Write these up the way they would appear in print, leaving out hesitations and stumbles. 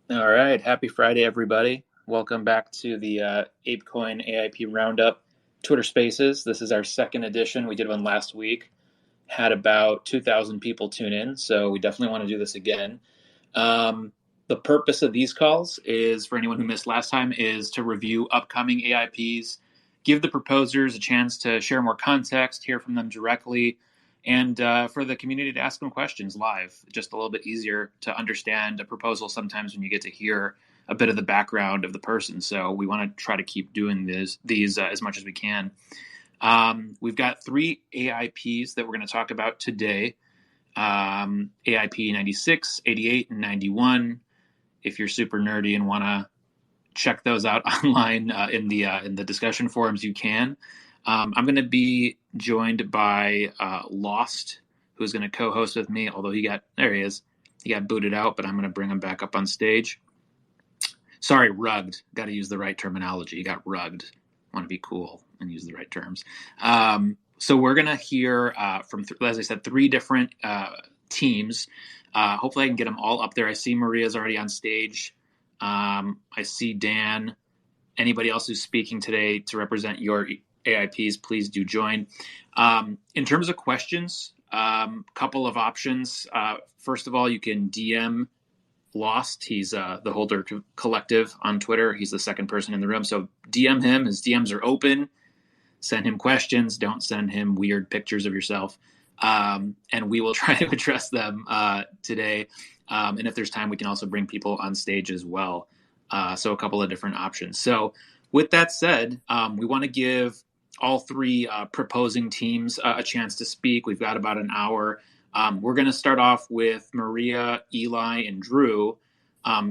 All right. Happy Friday, everybody. Welcome back to the Apecoin AIP Roundup Twitter Spaces. This is our second edition. We did one last week. Had about 2,000 people tune in, so we definitely want to do this again. The purpose of these calls is, for anyone who missed last time, is to review upcoming AIPs, give the proposers a chance to share more context, hear from them directly, and for the community to ask them questions live. Just a little bit easier to understand a proposal sometimes when you get to hear a bit of the background of the person. So we want to try to keep doing these as much as we can. We've got 3 AIPs that we're going to talk about today. AIP 96, 88, and 91. If you're super nerdy and want to check those out online in the discussion forums, you can. I'm going to be joined by Lost, who's going to co-host with me, although there he is. He got booted out, but I'm going to bring him back up on stage. Sorry, rugged. Got to use the right terminology. He got rugged. Want to be cool and use the right terms. So we're going to hear from, as I said, 3 different teams. Hopefully I can get them all up there. I see Maria's already on stage. I see Dan. Anybody else who's speaking today to represent your AIPs, please do join. In terms of questions, couple of options. First of all, you can DM Lost. He's the Holder Collective on Twitter. He's the second person in the room. So DM him. His DMs are open. Send him questions. Don't send him weird pictures of yourself. And we will try to address them today. And if there's time, we can also bring people on stage as well. So a couple of different options. So with that said, we want to give all 3 proposing teams a chance to speak. We've got about an hour. We're going to start off with Maria, Eli, and Drew.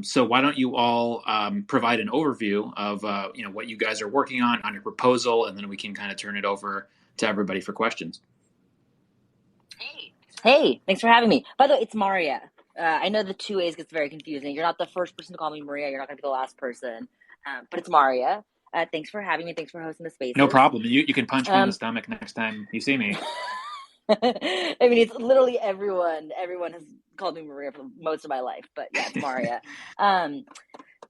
So why don't you all provide an overview of what you guys are working on your proposal, and then we can kind of turn it over to everybody for questions. Hey, thanks for having me. By the way, it's Maria. I know the 2 A's gets very confusing. You're not the first person to call me Maria. You're not going to be the last person. But it's Maria. Thanks for having me. Thanks for hosting the space. No problem. You can punch me in the stomach next time you see me. I mean, it's literally everyone. Everyone has called me Maria for most of my life. But yeah, it's Maria.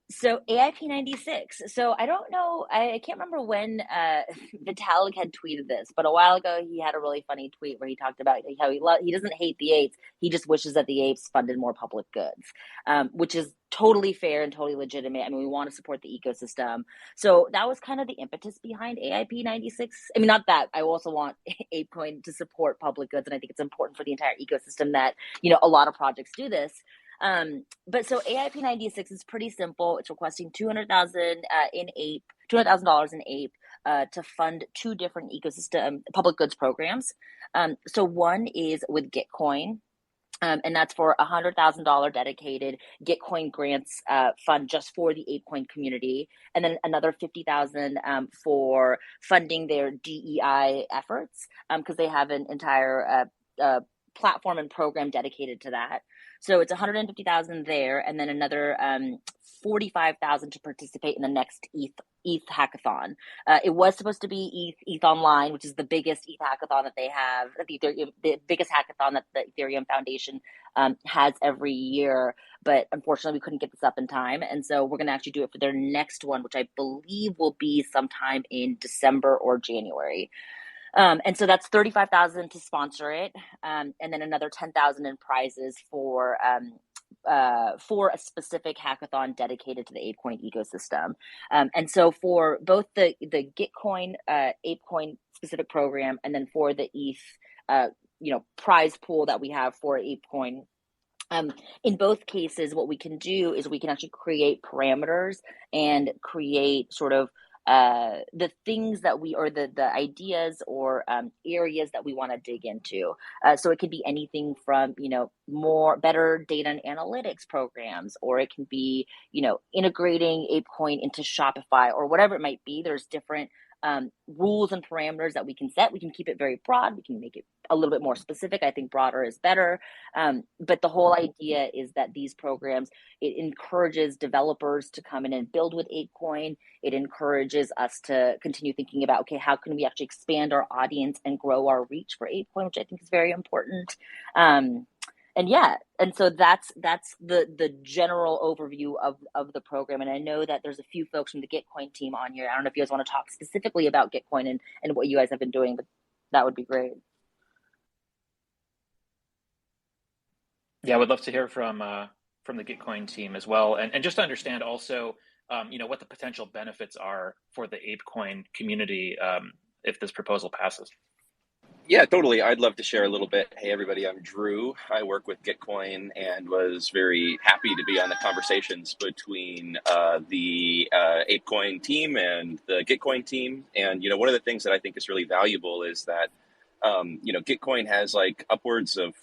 So AIP 96. So I don't know. I can't remember when Vitalik had tweeted this, but a while ago he had a really funny tweet where he talked about how he doesn't hate the apes. He just wishes that the apes funded more public goods, which is totally fair and totally legitimate. I mean, we want to support the ecosystem. So that was kind of the impetus behind AIP 96. I mean, not that. I also want Apecoin to support public goods, and I think it's important for the entire ecosystem that, a lot of projects do this. But so AIP 96 is pretty simple. It's requesting 200,000 in APE, $200,000 in APE to fund two different ecosystem public goods programs. So one is with GitCoin. And that's for $100,000 dedicated GitCoin grants fund just for the Apecoin community, and then another 50,000 for funding their DEI efforts because they have an entire platform and program dedicated to that. So it's 150,000 there, and then another 45,000 to participate in the next ETH hackathon. It was supposed to be ETH Online, which is the biggest ETH hackathon that they have, the biggest hackathon that the Ethereum Foundation has every year. But unfortunately, we couldn't get this up in time, and so we're going to actually do it for their next one, which I believe will be sometime in December or January. And so that's 35,000 to sponsor it, and then another 10,000 in prizes for a specific hackathon dedicated to the Apecoin ecosystem. And so for both the GitCoin Apecoin specific program, and then for the ETH prize pool that we have for Apecoin. In both cases, what we can do is we can actually create parameters and create sort of the things that the ideas or areas that we want to dig into. So it could be anything from, better data and analytics programs, or it can be, integrating Apecoin into Shopify or whatever it might be. There's different rules and parameters that we can set. We can keep it very broad. We can make it a little bit more specific. I think broader is better. But the whole idea is that these programs, it encourages developers to come in and build with Apecoin. It encourages us to continue thinking about, okay, how can we actually expand our audience and grow our reach for Apecoin, which I think is very important. And so that's the general overview of the program. And I know that there's a few folks from the GitCoin team on here. I don't know if you guys want to talk specifically about GitCoin and what you guys have been doing, but that would be great. Yeah, I would love to hear from the GitCoin team as well, and just to understand also, what the potential benefits are for the Apecoin community if this proposal passes. Yeah, totally. I'd love to share a little bit. Hey, everybody, I'm Drew. I work with GitCoin and was very happy to be on the conversations between the Apecoin team and the GitCoin team. And, one of the things that I think is really valuable is that, GitCoin has like upwards of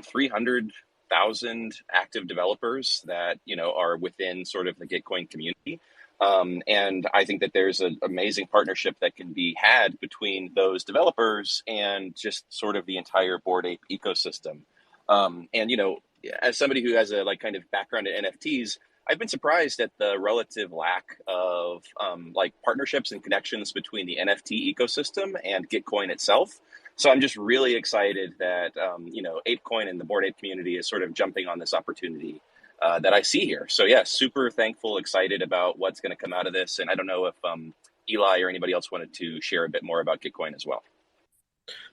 300,000 active developers that, are within sort of the GitCoin community. And I think that there's an amazing partnership that can be had between those developers and just sort of the entire Bored Ape ecosystem. And, as somebody who has a kind of background in NFTs, I've been surprised at the relative lack of partnerships and connections between the NFT ecosystem and GitCoin itself. So I'm just really excited that, Apecoin and the Bored Ape community is sort of jumping on this opportunity that I see here. So yeah, super thankful, excited about what's going to come out of this. And I don't know if Eli or anybody else wanted to share a bit more about GitCoin as well.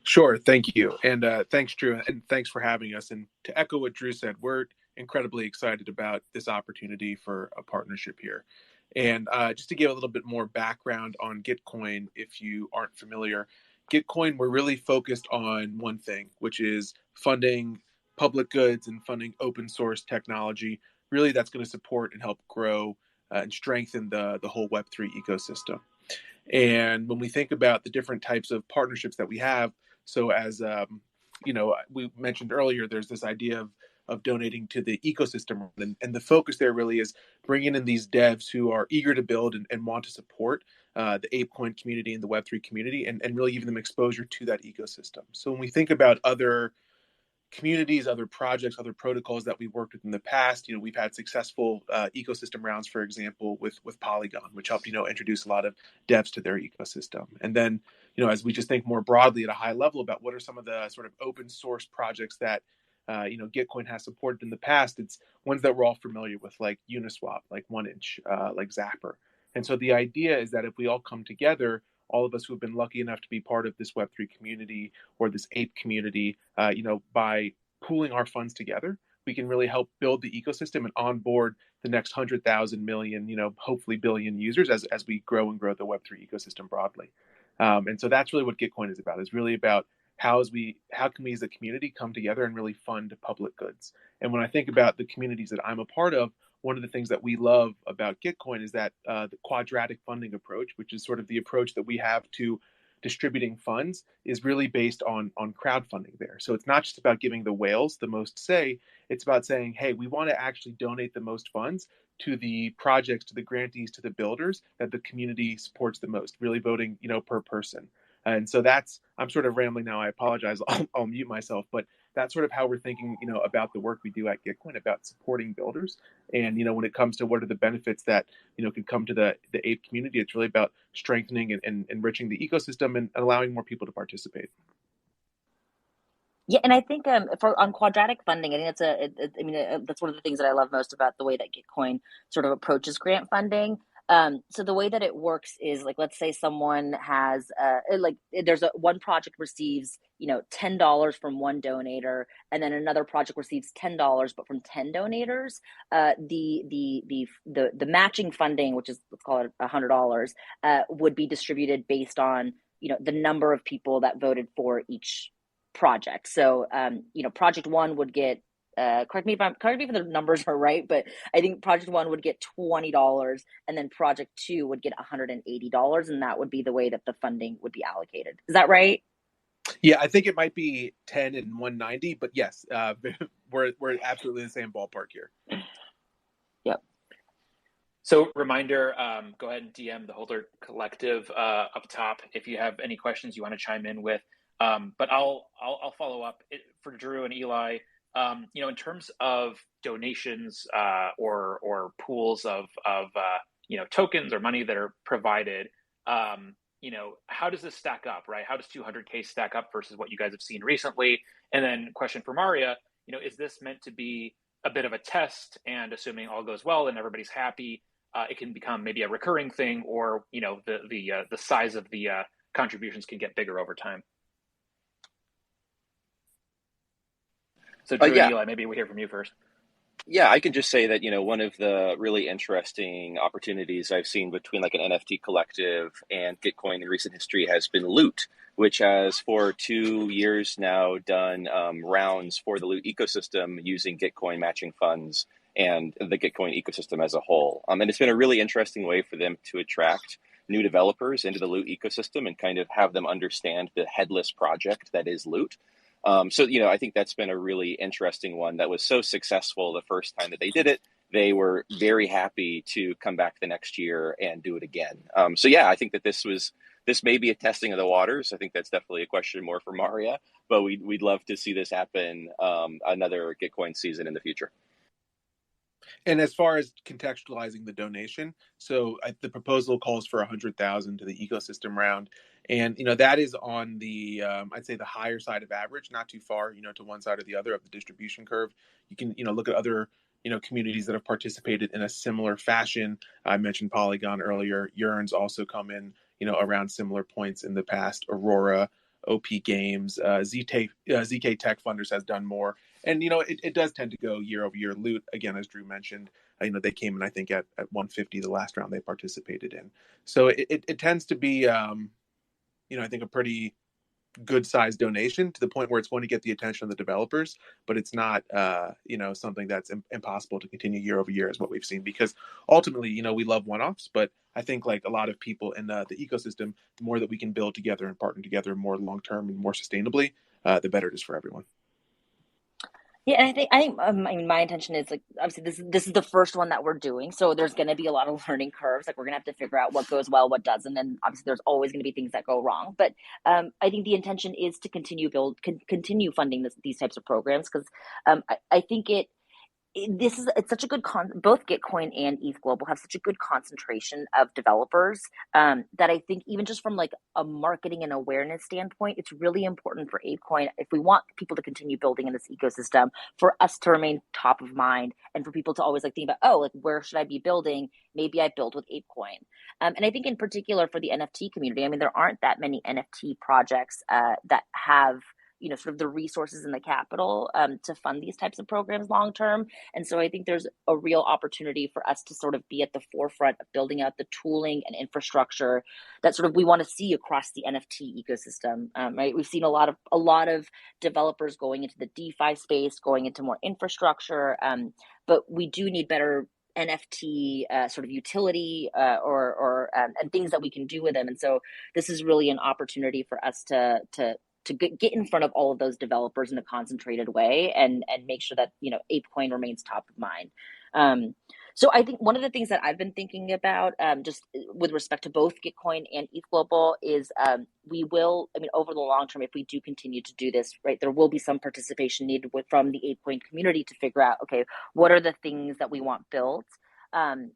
Sure, thank you. And thanks, Drew, and thanks for having us. And to echo what Drew said, we're incredibly excited about this opportunity for a partnership here. And just to give a little bit more background on GitCoin, if you aren't familiar, GitCoin, we're really focused on one thing, which is funding public goods and funding open source technology. Really, that's going to support and help grow and strengthen the whole Web3 ecosystem. And when we think about the different types of partnerships that we have, so as we mentioned earlier, there's this idea of donating to the ecosystem, and the focus there really is bringing in these devs who are eager to build and want to support the Apecoin community and the Web3 community, and really giving them exposure to that ecosystem. So when we think about other communities, other projects, other protocols that we've worked with in the past, we've had successful ecosystem rounds, for example, with Polygon, which helped, introduce a lot of devs to their ecosystem. And then, as we just think more broadly at a high level about what are some of the sort of open source projects that GitCoin has supported in the past, it's ones that we're all familiar with, like Uniswap, like 1inch, like Zapper. And so the idea is that if we all come together, all of us who have been lucky enough to be part of this Web3 community or this ape community, by pooling our funds together, we can really help build the ecosystem and onboard the next 100,000 million, hopefully billion users as we grow and grow the Web3 ecosystem broadly. And so that's really what GitCoin is about. It's really about how can we as a community come together and really fund public goods. And when I think about the communities that I'm a part of, one of the things that we love about GitCoin is that the quadratic funding approach, which is sort of the approach that we have to distributing funds, is really based on crowdfunding there. So it's not just about giving the whales the most say, it's about saying, hey, we want to actually donate the most funds to the projects, to the grantees, to the builders that the community supports the most, really voting, per person. And so I'm sort of rambling now. I apologize. I'll mute myself, but that's sort of how we're thinking, about the work we do at GitCoin, about supporting builders. And, when it comes to what are the benefits that, could come to the ape community, it's really about strengthening and enriching the ecosystem and allowing more people to participate. Yeah, and I think on quadratic funding, I think that's one of the things that I love most about the way that GitCoin sort of approaches grant funding. So the way that it works is, like, let's say someone has one project receives $10 from one donor, and then another project receives $10 but from 10 donors. The matching funding, which is, let's call it $100, would be distributed based on the number of people that voted for each project. So project one would get correct me if the numbers are right, but I think project one would get $20 and then project two would get $180, and that would be the way that the funding would be allocated. Is that right? Yeah, I think it might be 10 and 190, but yes, we're absolutely in the same ballpark here. Yep. So reminder, go ahead and DM the Holder Collective up top if you have any questions you want to chime in with. But I'll follow up for Drew and Eli. In terms of donations or pools of tokens or money that are provided, how does this stack up, right? How does 200K stack up versus what you guys have seen recently? And then question for Maria, is this meant to be a bit of a test, and assuming all goes well and everybody's happy, it can become maybe a recurring thing, or the size of the contributions can get bigger over time? So Drew and Eli, maybe we hear from you first. Yeah, I can just say that, one of the really interesting opportunities I've seen between like an NFT collective and GitCoin in recent history has been Loot, which has for 2 years now done rounds for the Loot ecosystem using GitCoin matching funds and the GitCoin ecosystem as a whole. And it's been a really interesting way for them to attract new developers into the Loot ecosystem and kind of have them understand the headless project that is Loot. So, I think that's been a really interesting one that was so successful the first time that they did it. They were very happy to come back the next year and do it again. So, yeah, I think that this may be a testing of the waters. I think that's definitely a question more for Maria, but we'd love to see this happen another GitCoin season in the future. And as far as contextualizing the donation, so the proposal calls for 100,000 to the ecosystem round. And, that is on the, I'd say the higher side of average, not too far, to one side or the other of the distribution curve. You can, look at other, communities that have participated in a similar fashion. I mentioned Polygon earlier. Yearn's also come in, around similar points in the past. Aurora, OP Games, ZK Tech Funders has done more. And, it does tend to go year over year. Loot, again, as Drew mentioned, they came in, I think, at 150 the last round they participated in. So it tends to be, I think, a pretty good sized donation to the point where it's going to get the attention of the developers, but it's not, something that's impossible to continue year over year is what we've seen, because ultimately, we love one-offs, but I think like a lot of people in the ecosystem, the more that we can build together and partner together more long-term and more sustainably, the better it is for everyone. Yeah, and I think my intention is, like, obviously this is the first one that we're doing, so there's going to be a lot of learning curves. Like, we're going to have to figure out what goes well, what doesn't, and obviously there's always going to be things that go wrong. But I think the intention is to continue funding these types of programs, because I think it's such a good both GitCoin and EthGlobal have such a good concentration of developers that I think even just from like a marketing and awareness standpoint, it's really important for Apecoin, if we want people to continue building in this ecosystem, for us to remain top of mind and for people to always like think about, oh, like where should I be building? Maybe I build with Apecoin. And I think in particular for the NFT community, I mean, there aren't that many NFT projects that have sort of the resources and the capital to fund these types of programs long term. And so I think there's a real opportunity for us to sort of be at the forefront of building out the tooling and infrastructure that sort of we want to see across the NFT ecosystem. Right? We've seen a lot of developers going into the DeFi space, going into more infrastructure, but we do need better NFT sort of utility and things that we can do with them. And so this is really an opportunity for us to get in front of all of those developers in a concentrated way and make sure that Apecoin remains top of mind. So I think one of the things that I've been thinking about just with respect to both GitCoin and EthGlobal is over the long term, if we do continue to do this, right, there will be some participation needed from the Apecoin community to figure out, okay, what are the things that we want built? And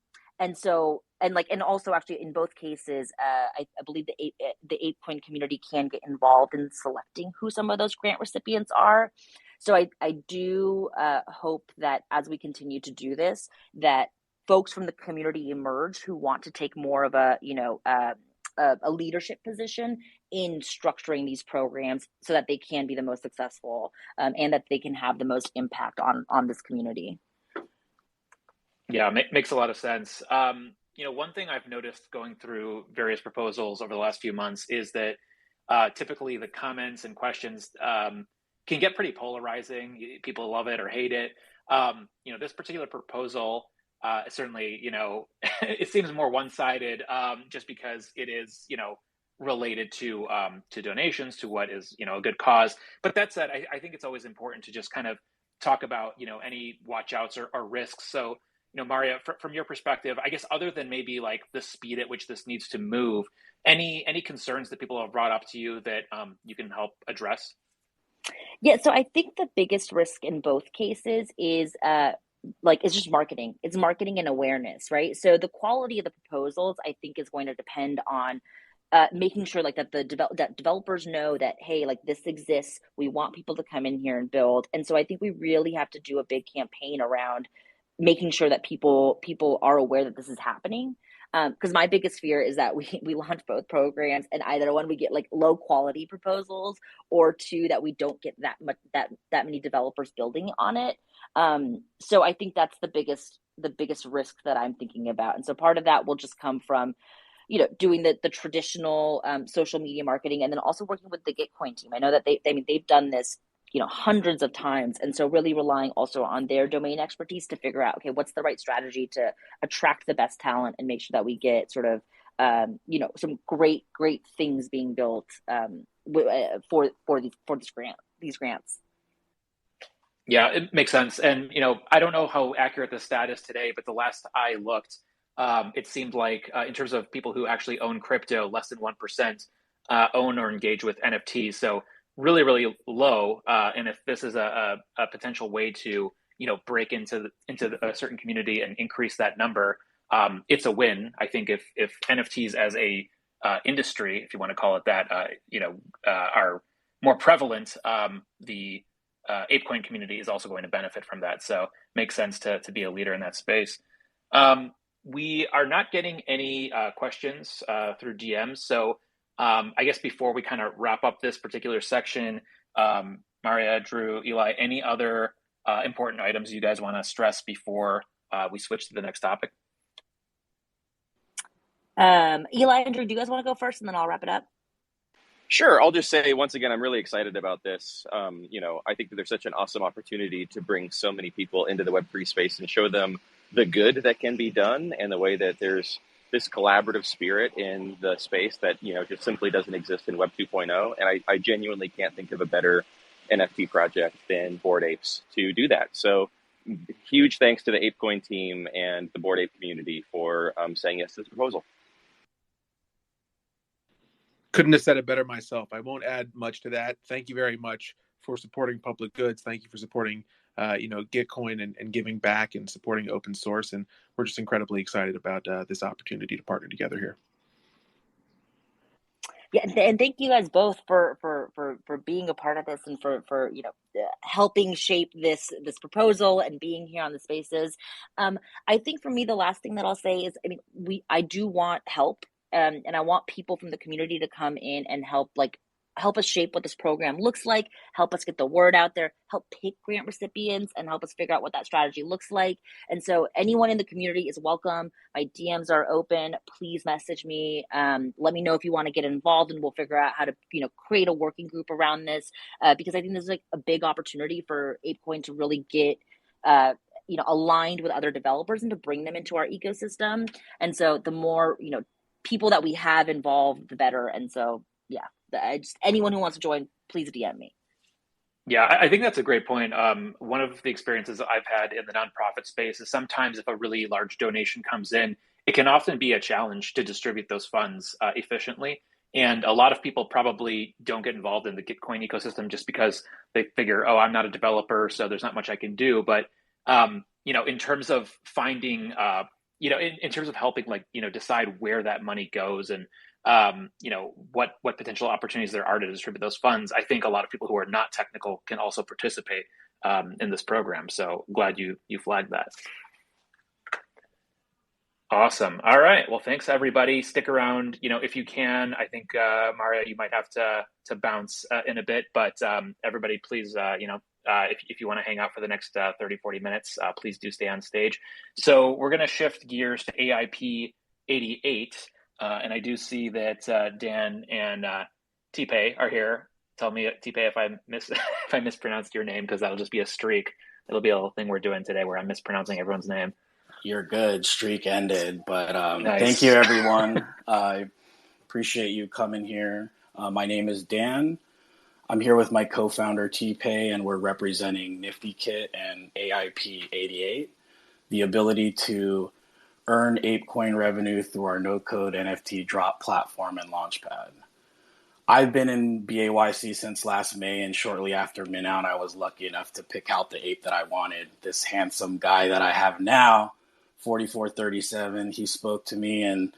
also actually in both cases, I believe the Apecoin community can get involved in selecting who some of those grant recipients are. So I do hope that as we continue to do this, that folks from the community emerge who want to take more of a leadership position in structuring these programs so that they can be the most successful and that they can have the most impact on this community. Yeah, makes a lot of sense. One thing I've noticed going through various proposals over the last few months is that typically the comments and questions can get pretty polarizing. People love it or hate it. This particular proposal certainly, it seems more one-sided just because it is, related to donations, to what is, a good cause. But that said, I think it's always important to just kind of talk about, any watch outs or risks. So, Maria, from your perspective, I guess other than maybe like the speed at which this needs to move, any concerns that people have brought up to you that you can help address? Yeah, so I think the biggest risk in both cases is it's just marketing. It's marketing and awareness, right? So the quality of the proposals, I think, is going to depend on making sure like that that developers know that, hey, like this exists. We want people to come in here and build. And so I think we really have to do a big campaign around making sure that people are aware that this is happening. Because my biggest fear is that we launch both programs and either one, we get like low quality proposals, or two, that we don't get that many developers building on it. So I think that's the biggest risk that I'm thinking about. And so part of that will just come from doing the traditional social media marketing, and then also working with the GitCoin team. I know that they've done this hundreds of times. And so really relying also on their domain expertise to figure out, okay, what's the right strategy to attract the best talent and make sure that we get sort of, some great things being built for these grants. Yeah, it makes sense. And, I don't know how accurate the stat is today, but the last I looked, it seemed like in terms of people who actually own crypto, less than 1% own or engage with NFTs. So really, really low. And if this is a potential way to, break into a certain community and increase that number, it's a win. I think if NFTs as a industry, if you want to call it that, are more prevalent, the Apecoin community is also going to benefit from that. So makes sense to be a leader in that space. We are not getting any questions through DMs. So I guess before we kind of wrap up this particular section, Maria, Drew, Eli, any other important items you guys want to stress before we switch to the next topic? Eli and Drew, do you guys want to go first, and then I'll wrap it up? Sure. I'll just say once again, I'm really excited about this. I think that there's such an awesome opportunity to bring so many people into the Web3 space and show them the good that can be done, and the way that there's this collaborative spirit in the space that, just simply doesn't exist in Web 2.0. And I genuinely can't think of a better NFT project than Bored Apes to do that. So huge thanks to the Apecoin team and the Bored Ape community for saying yes to this proposal. Couldn't have said it better myself. I won't add much to that. Thank you very much for supporting public goods. Thank you for supporting GitCoin and giving back and supporting open source. And we're just incredibly excited about this opportunity to partner together here. Yeah, and thank you guys both for being a part of this and for helping shape this proposal and being here on the spaces. I think for me, the last thing that I'll say is, I do want help, and I want people from the community to come in and help us shape what this program looks like, help us get the word out there, help pick grant recipients, and help us figure out what that strategy looks like. And so anyone in the community is welcome. My DMs are open. Please message me. Let me know if you want to get involved, and we'll figure out how to, create a working group around this, because I think this is a big opportunity for Apecoin to really get aligned with other developers and to bring them into our ecosystem. And so the more, people that we have involved, the better. And so, yeah. Anyone who wants to join, please DM me. Yeah, I think that's a great point. One of the experiences I've had in the nonprofit space is sometimes if a really large donation comes in, it can often be a challenge to distribute those funds efficiently. And a lot of people probably don't get involved in the GitCoin ecosystem just because they figure, oh, I'm not a developer, so there's not much I can do. But, in terms of finding, in terms of helping, decide where that money goes and, what potential opportunities there are to distribute those funds, I think a lot of people who are not technical can also participate in this program. So glad you flagged that. Awesome. All right. Well, thanks everybody. Stick around. If you can. I think Maria, you might have to bounce in a bit, but everybody, please, if you want to hang out for the next 30, 40 minutes, please do stay on stage. So we're going to shift gears to AIP 88. And I do see that Dan and Tipe are here. Tell me, Tipe, if I mispronounced your name, because that'll just be a streak. It'll be a little thing we're doing today where I'm mispronouncing everyone's name. You're good. Streak ended. But Nice. Thank you, everyone. I appreciate you coming here. My name is Dan. I'm here with my co-founder, Tipe, and we're representing NiftyKit and AIP 88. The ability to earn Apecoin revenue through our no-code NFT drop platform and launchpad. I've been in BAYC since last May, and shortly after mint out, I was lucky enough to pick out the ape that I wanted. This handsome guy that I have now, 4437, he spoke to me, and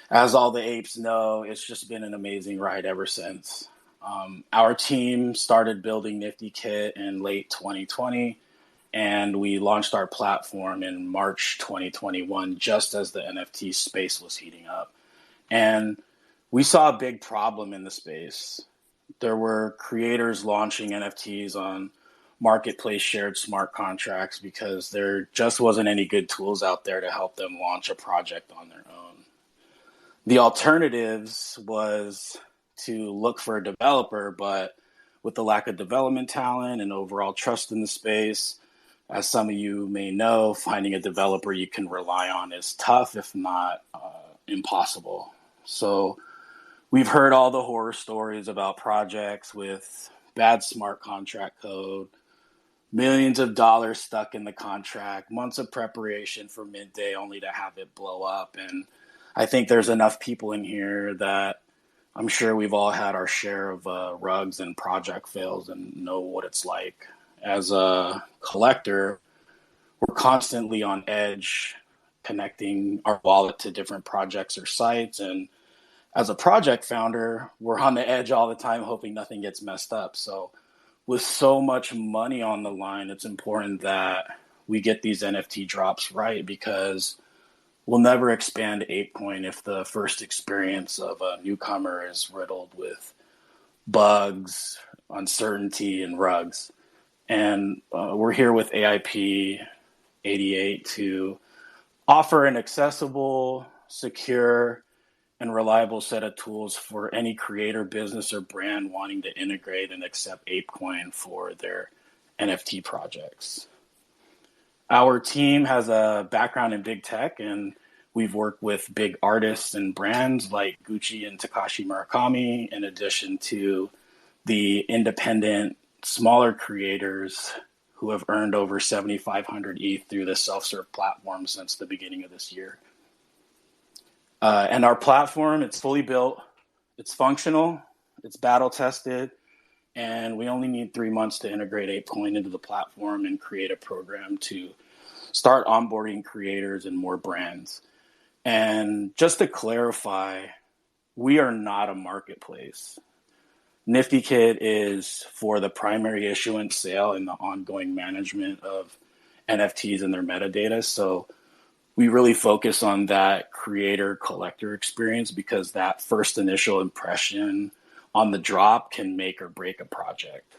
as all the apes know, it's just been an amazing ride ever since. Our team started building NiftyKit in late 2020, and we launched our platform in March 2021, just as the NFT space was heating up. And we saw a big problem in the space. There were creators launching NFTs on marketplace shared smart contracts because there just wasn't any good tools out there to help them launch a project on their own. The alternatives was to look for a developer, but with the lack of development talent and overall trust in the space, as some of you may know, finding a developer you can rely on is tough, if not impossible. So we've heard all the horror stories about projects with bad smart contract code, millions of dollars stuck in the contract, months of preparation for midday only to have it blow up. And I think there's enough people in here that I'm sure we've all had our share of rugs and project fails and know what it's like. As a collector, we're constantly on edge, connecting our wallet to different projects or sites. And as a project founder, we're on the edge all the time, hoping nothing gets messed up. So with so much money on the line, it's important that we get these NFT drops right, because we'll never expand Apecoin if the first experience of a newcomer is riddled with bugs, uncertainty, and rugs. And we're here with AIP 88 to offer an accessible, secure, and reliable set of tools for any creator, business, or brand wanting to integrate and accept Apecoin for their NFT projects. Our team has a background in big tech, and we've worked with big artists and brands like Gucci and Takashi Murakami, in addition to the independent, smaller creators who have earned over 7,500 ETH through the self-serve platform since the beginning of this year. And our platform, it's fully built, it's functional, it's battle tested, And we only need 3 months to integrate Apecoin into the platform and create a program to start onboarding creators and more brands. And just to clarify, we are not a marketplace. NiftyKit is for the primary issuance, sale, and the ongoing management of NFTs and their metadata. So we really focus on that creator collector experience because that first initial impression on the drop can make or break a project.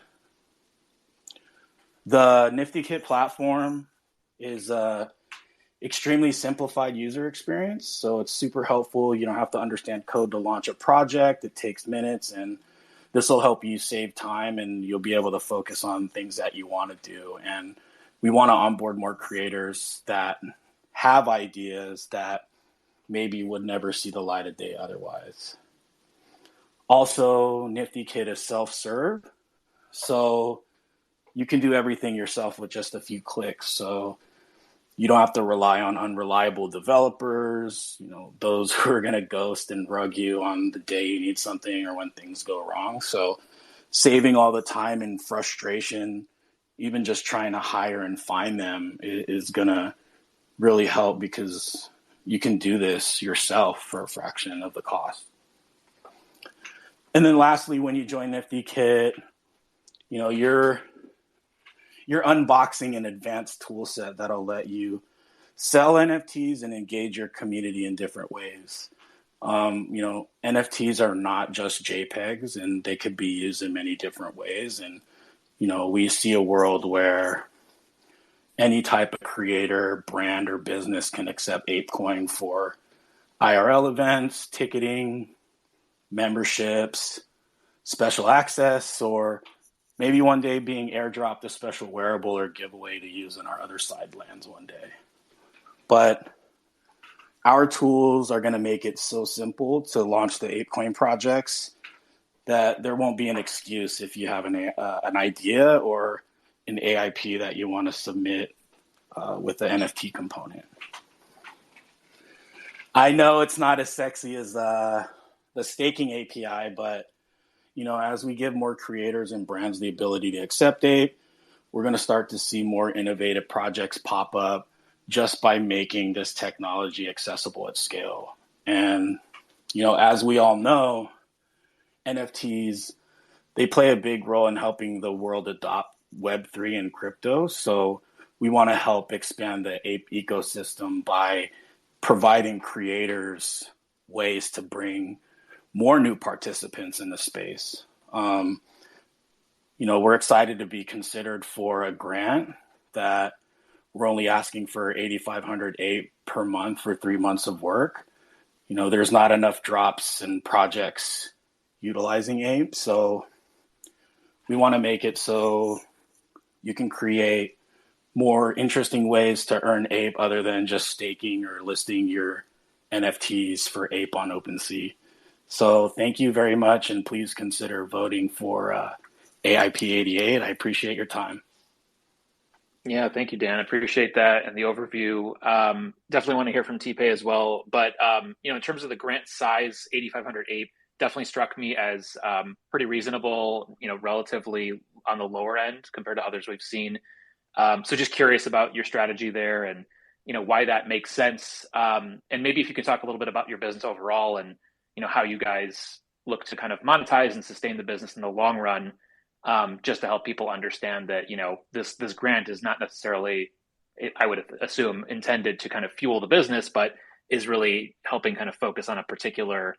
The NiftyKit platform is a extremely simplified user experience. So it's super helpful. You don't have to understand code to launch a project. It takes minutes, and this will help you save time, and you'll be able to focus on things that you want to do. And we want to onboard more creators that have ideas that maybe would never see the light of day otherwise. Also, NiftyKit is self-serve, so you can do everything yourself with just a few clicks. So you don't have to rely on unreliable developers, those who are going to ghost and rug you on the day you need something or when things go wrong. So saving all the time and frustration, even just trying to hire and find them, is going to really help because you can do this yourself for a fraction of the cost. And then lastly, when you join NiftyKit, you're unboxing an advanced tool set that'll let you sell NFTs and engage your community in different ways. NFTs are not just JPEGs, and they could be used in many different ways. And, we see a world where any type of creator, brand, or business can accept Apecoin for IRL events, ticketing, memberships, special access, or maybe one day being airdropped a special wearable or giveaway to use in our other side lands one day. But our tools are going to make it so simple to launch the Apecoin projects that there won't be an excuse if you have an idea or an AIP that you want to submit with the NFT component. I know it's not as sexy as the staking API, but as we give more creators and brands the ability to accept Ape, we're going to start to see more innovative projects pop up just by making this technology accessible at scale. And, as we all know, NFTs, they play a big role in helping the world adopt Web3 and crypto. So we want to help expand the Ape ecosystem by providing creators ways to bring more new participants in the space. We're excited to be considered for a grant that we're only asking for 8,500 Ape per month for 3 months of work. There's not enough drops and projects utilizing Ape, so we want to make it so you can create more interesting ways to earn Ape other than just staking or listing your NFTs for Ape on OpenSea. So thank you very much, and please consider voting for AIP 88. I appreciate your time. Yeah, thank you, Dan. I appreciate that and the overview. Definitely want to hear from T-Pay as well. But, in terms of the grant size, 8,500 Ape definitely struck me as pretty reasonable, relatively on the lower end compared to others we've seen. So just curious about your strategy there and, why that makes sense. And maybe if you could talk a little bit about your business overall and, how you guys look to kind of monetize and sustain the business in the long run, just to help people understand that, this grant is not necessarily, I would assume, intended to kind of fuel the business, but is really helping kind of focus on a particular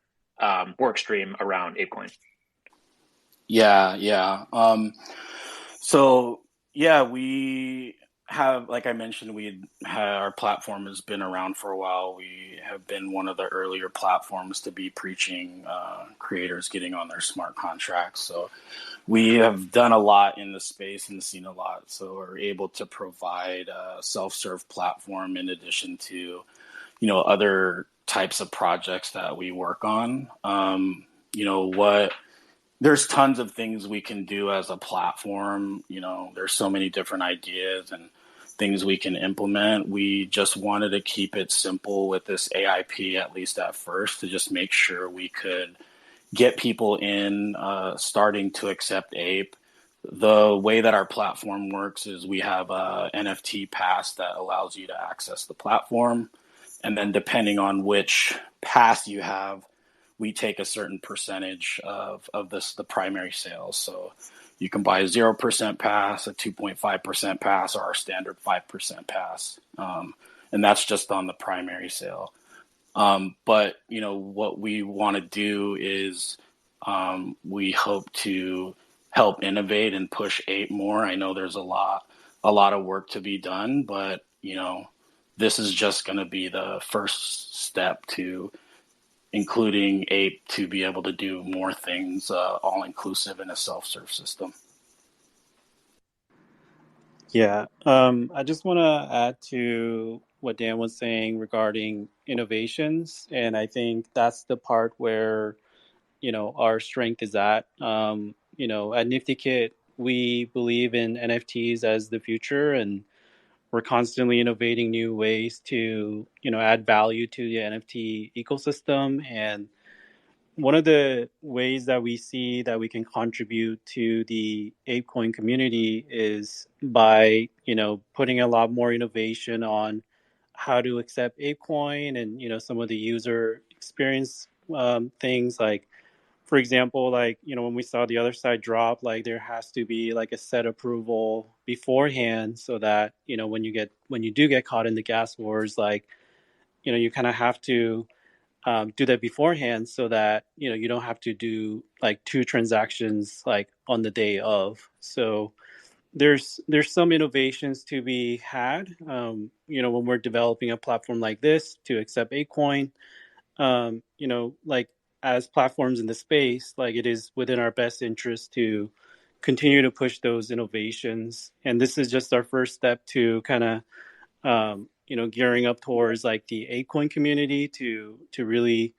work stream around Apecoin. Yeah. We have, like I mentioned, our platform has been around for a while. We have been one of the earlier platforms to be preaching creators getting on their smart contracts. So we have done a lot in the space and seen a lot. So we're able to provide a self-serve platform in addition to, other types of projects that we work on. There's tons of things we can do as a platform. There's so many different ideas and things we can implement. We just wanted to keep it simple with this AIP, at least at first, to just make sure we could get people in starting to accept Ape. The way that our platform works is we have a NFT pass that allows you to access the platform. And then depending on which pass you have, we take a certain percentage of the primary sales. So you can buy a 0% pass, a 2.5% pass, or our standard 5% pass. And that's just on the primary sale. But, what we want to do is we hope to help innovate and push Ape more. I know there's a lot of work to be done, but, this is just going to be the first step to including Ape to be able to do more things all inclusive in a self-serve system. Yeah, I just want to add to what Dan was saying regarding innovations, and I think that's the part where our strength is at. At NiftyKit, we believe in NFTs as the future, and we're constantly innovating new ways to add value to the NFT ecosystem. And one of the ways that we see that we can contribute to the Apecoin community is by, putting a lot more innovation on how to accept Apecoin and, some of the user experience things like, for example, like, when we saw the other side drop, like there has to be like a set approval beforehand so that, when you do get caught in the gas wars, like, you kind of have to do that beforehand so that you don't have to do like two transactions like on the day of. So there's some innovations to be had when we're developing a platform like this to accept Apecoin. Like as platforms in the space, like it is within our best interest to continue to push those innovations, and this is just our first step to kind of gearing up towards like the Apecoin community to really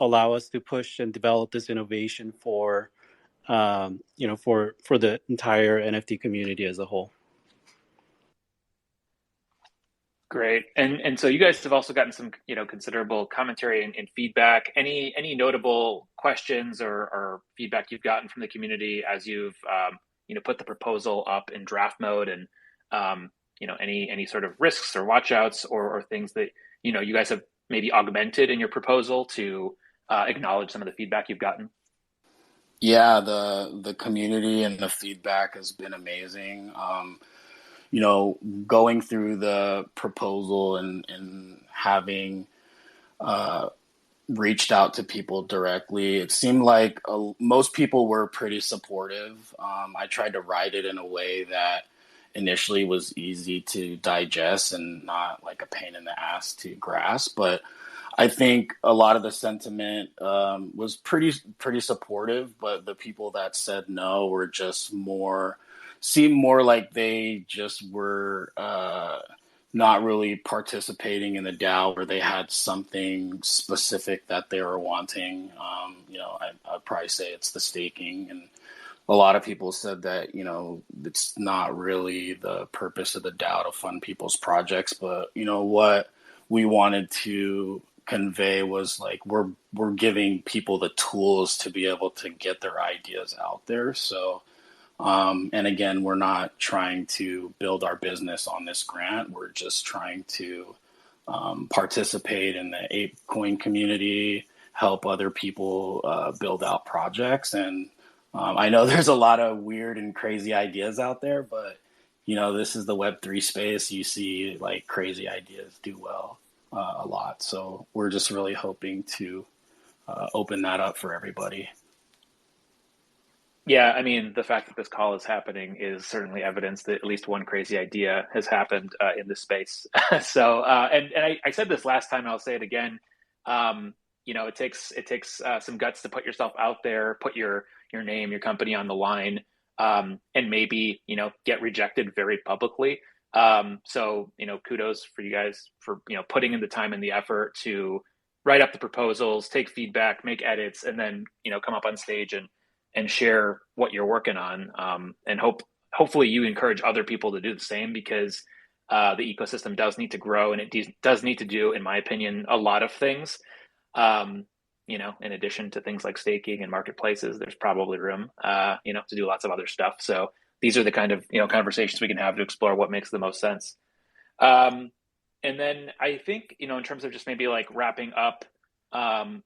allow us to push and develop this innovation for for the entire NFT community as a whole. Great. And so you guys have also gotten some, considerable commentary and feedback. Any notable questions or feedback you've gotten from the community as you've, put the proposal up in draft mode, and, any sort of risks or watchouts or things that, you guys have maybe augmented in your proposal to acknowledge some of the feedback you've gotten? Yeah, the community and the feedback has been amazing. Going through the proposal and having reached out to people directly, it seemed like most people were pretty supportive. I tried to write it in a way that initially was easy to digest and not like a pain in the ass to grasp, but I think a lot of the sentiment was pretty supportive, but the people that said no were just seemed more like they just were not really participating in the DAO, where they had something specific that they were wanting. I'd probably say it's the staking, and a lot of people said that it's not really the purpose of the DAO to fund people's projects, but what we wanted to convey was like we're giving people the tools to be able to get their ideas out there. So and again, we're not trying to build our business on this grant. We're just trying to participate in the Apecoin community, help other people build out projects. And I know there's a lot of weird and crazy ideas out there, but this is the Web3 space. You see like crazy ideas do well a lot. So we're just really hoping to open that up for everybody. Yeah, I mean, the fact that this call is happening is certainly evidence that at least one crazy idea has happened in this space. So, and I said this last time, and I'll say it again. It takes some guts to put yourself out there, put your name, your company on the line, and maybe get rejected very publicly. So kudos for you guys for putting in the time and the effort to write up the proposals, take feedback, make edits, and then come up on stage and share what you're working on, and hopefully you encourage other people to do the same, because the ecosystem does need to grow, and it does need to do, in my opinion, a lot of things. in addition to things like staking and marketplaces, there's probably room, to do lots of other stuff. So these are the kind of, conversations we can have to explore what makes the most sense. And then I think, in terms of just maybe like wrapping up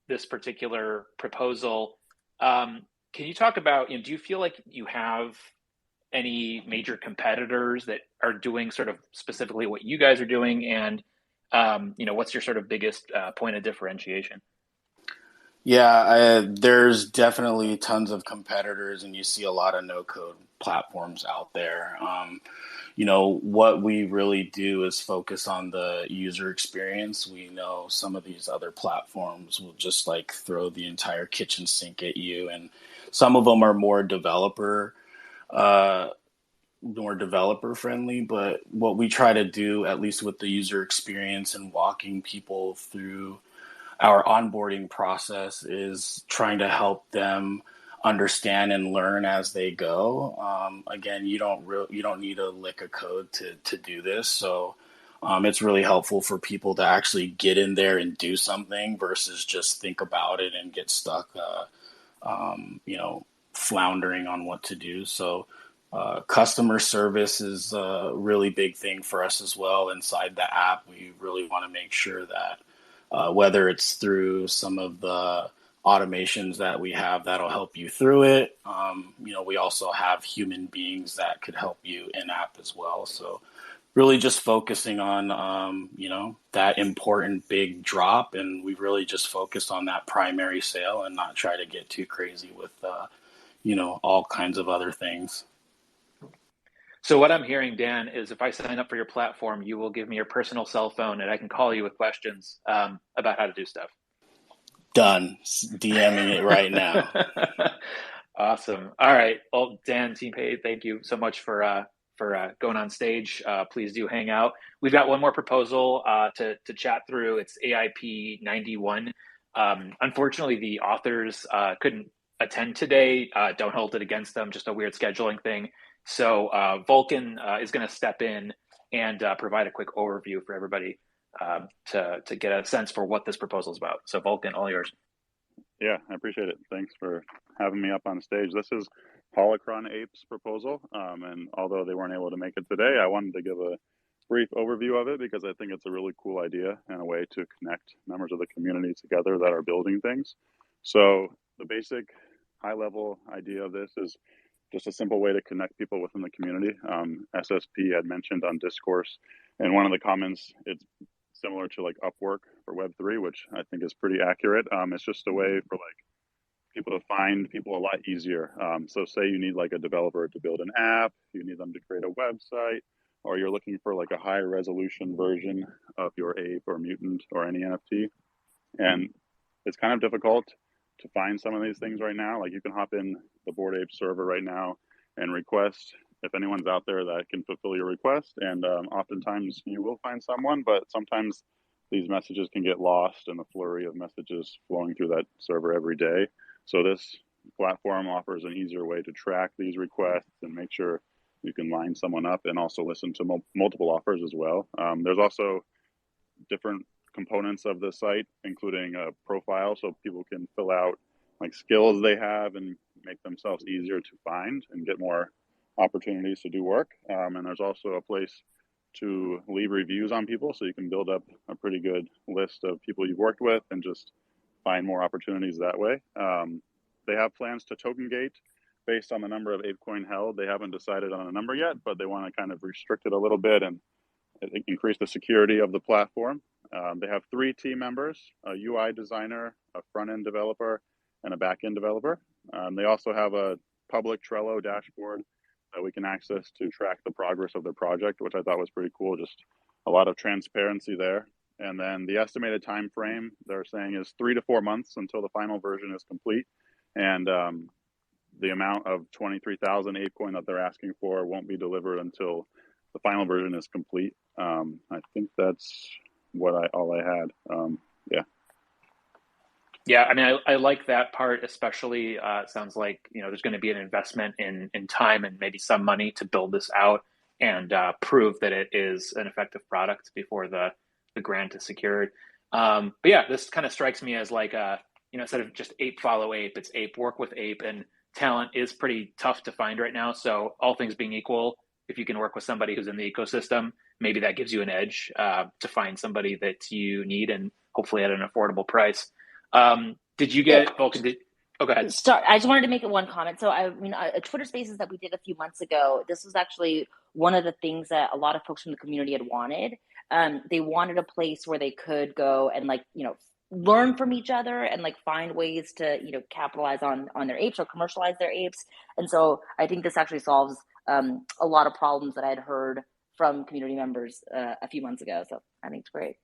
this particular proposal, can you talk about, do you feel like you have any major competitors that are doing sort of specifically what you guys are doing? And, what's your sort of biggest point of differentiation? Yeah, there's definitely tons of competitors, and you see a lot of no-code platforms out there. What we really do is focus on the user experience. We know some of these other platforms will just like throw the entire kitchen sink at you, and some of them are more developer friendly. But what we try to do, at least with the user experience and walking people through our onboarding process, is trying to help them understand and learn as they go. Again, you don't need a lick of code to do this. So it's really helpful for people to actually get in there and do something versus just think about it and get stuck, floundering on what to do. So customer service is a really big thing for us as well. Inside the app, we really want to make sure that whether it's through some of the automations that we have that'll help you through it. We also have human beings that could help you in app as well. So really just focusing on, that important big drop. And we really just focus on that primary sale and not try to get too crazy with, all kinds of other things. So what I'm hearing, Dan, is if I sign up for your platform, you will give me your personal cell phone and I can call you with questions about how to do stuff. Done. DMing it right now. Awesome. All right. Well, Dan, Team Pay, thank you so much for going on stage. Please do hang out. We've got one more proposal to chat through. It's AIP 91. Unfortunately, the authors couldn't attend today. Don't hold it against them. Just a weird scheduling thing. So Vulcan is going to step in and provide a quick overview for everybody to get a sense for what this proposal is about. So Vulcan, all yours. Yeah, I appreciate it. Thanks for having me up on stage. This is Holocron Ape's proposal, and although they weren't able to make it today, I wanted to give a brief overview of it because I think it's a really cool idea and a way to connect members of the community together that are building things. So the basic high-level idea of this is just a simple way to connect people within the community. SSP had mentioned on Discourse, and one of the comments, it's similar to like Upwork for Web3, which I think is pretty accurate. It's just a way for like people to find people a lot easier. So say you need like a developer to build an app, you need them to create a website, or you're looking for like a high resolution version of your ape or mutant or any NFT. And it's kind of difficult to find some of these things right now. Like you can hop in the Bored Ape server right now and request if anyone's out there that can fulfill your request. And oftentimes you will find someone, but sometimes these messages can get lost in the flurry of messages flowing through that server every day. So this platform offers an easier way to track these requests and make sure you can line someone up and also listen to multiple offers as well. There's also different components of the site, including a profile, so people can fill out like skills they have and make themselves easier to find and get more opportunities to do work. And there's also a place to leave reviews on people, so you can build up a pretty good list of people you've worked with and just find more opportunities that way. They have plans to token gate based on the number of Apecoin held. They haven't decided on a number yet, but they want to kind of restrict it a little bit and increase the security of the platform. They have 3 team members, a UI designer, a front-end developer, and a back-end developer. They also have a public Trello dashboard that we can access to track the progress of their project, which I thought was pretty cool. Just a lot of transparency there. And then the estimated time frame they're saying is 3 to 4 months until the final version is complete. And the amount of 23,000 Apecoin that they're asking for won't be delivered until the final version is complete. I think that's all I had. Yeah. Yeah, I mean, I like that part, especially. It sounds like there's going to be an investment in time and maybe some money to build this out and prove that it is an effective product before the grant is secured. But yeah, this kind of strikes me as like a instead of just ape follow ape, it's ape work with ape, and talent is pretty tough to find right now. So all things being equal, if you can work with somebody who's in the ecosystem, maybe that gives you an edge to find somebody that you need, and hopefully at an affordable price. Did you get Vulcan? Oh, go ahead. I just wanted to make one comment. So a Twitter Spaces that we did a few months ago, this was actually one of the things that a lot of folks from the community had wanted. They wanted a place where they could go and learn from each other and find ways to capitalize on their apes or commercialize their apes. And so I think this actually solves a lot of problems that I had heard from community members a few months ago. So I think it's great.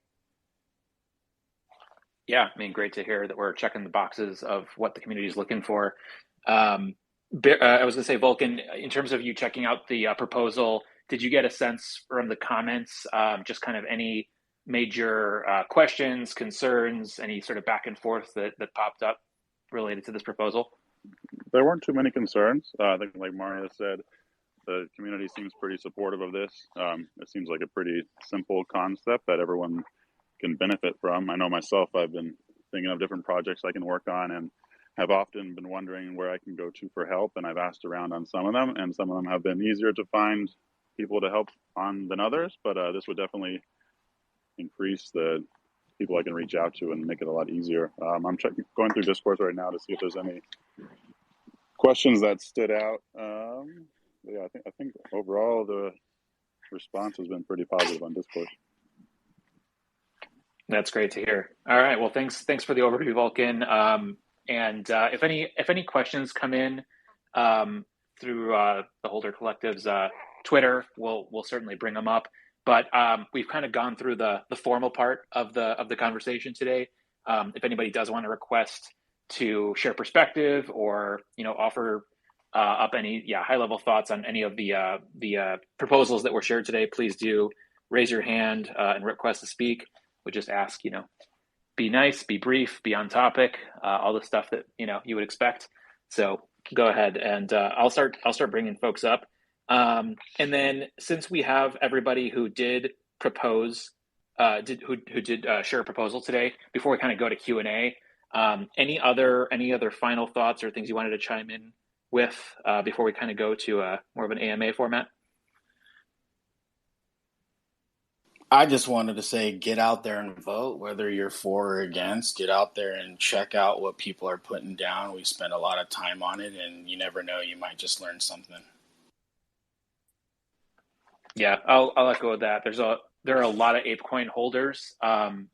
Yeah, I mean, great to hear that we're checking the boxes of what the community is looking for. I was going to say, Vulcan, in terms of you checking out the proposal, did you get a sense from the comments, just kind of any major questions, concerns, any sort of back and forth that popped up related to this proposal? There weren't too many concerns. I think, like Mario said, the community seems pretty supportive of this. It seems like a pretty simple concept that everyone can benefit from. I know myself, I've been thinking of different projects I can work on and have often been wondering where I can go to for help. And I've asked around on some of them, and some of them have been easier to find people to help on than others. But this would definitely increase the people I can reach out to and make it a lot easier. I'm going through Discourse right now to see if there's any questions that stood out. Yeah, I think overall the response has been pretty positive on Discourse. That's great to hear. All right. Well, thanks for the overview, Vulcan. And if any questions come in through the Holder Collective's Twitter, we'll certainly bring them up. But we've kind of gone through the formal part of the conversation today. If anybody does want to request to share perspective or offer up any high level thoughts on any of the proposals that were shared today, please do raise your hand and request to speak. We just ask, be nice, be brief, be on topic, all the stuff that you would expect. So go ahead, and I'll start bringing folks up. And then since we have everybody who did propose, who did share a proposal today, before we kind of go to Q&A, any other final thoughts or things you wanted to chime in with before we kind of go to more of an AMA format? I just wanted to say, get out there and vote, whether you're for or against. Get out there and check out what people are putting down. We spend a lot of time on it, and you never know, you might just learn something. Yeah, I'll echo that. There are a lot of Apecoin holders, and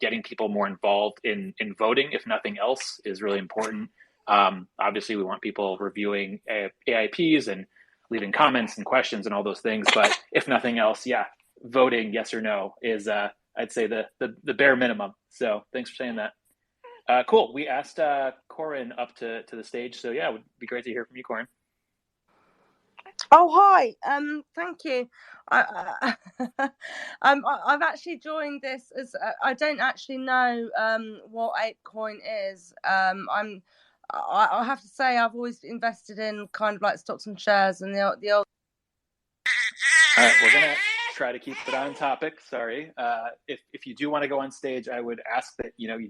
getting people more involved in voting, if nothing else, is really important. Obviously, we want people reviewing AIPs and leaving comments and questions and all those things. But if nothing else, voting yes or no is I'd say the bare minimum. So thanks for saying that. Cool. We asked Corin up to the stage, so it would be great to hear from you, Corin. Oh, hi. Thank you. I've actually joined this as I don't actually know what Apecoin is. I have to say I've always invested in kind of like stocks and shares and the old. All right, we're gonna try to keep it on topic. Sorry. If you do want to go on stage, I would ask that you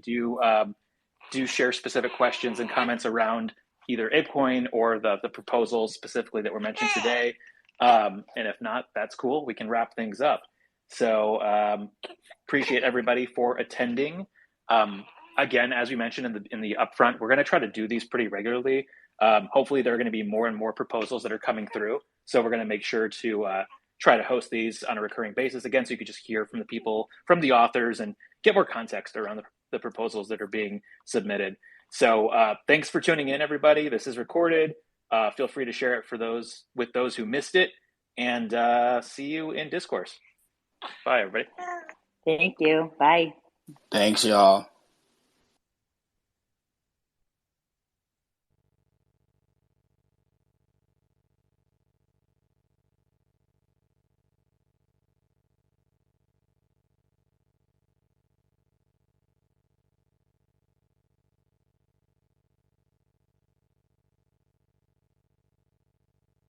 do share specific questions and comments around either Apecoin or the proposals specifically that were mentioned today. And if not, that's cool. We can wrap things up. So appreciate everybody for attending. Again, as we mentioned in the upfront, we're going to try to do these pretty regularly. Hopefully, there are going to be more and more proposals that are coming through. So we're going to make sure to try to host these on a recurring basis again, so you could just hear from the people, from the authors, and get more context around the proposals that are being submitted. So thanks for tuning in, everybody. This is recorded. Feel free to share it with those who missed it, and see you in Discourse. Bye, everybody. Thank you. Bye. Thanks, y'all.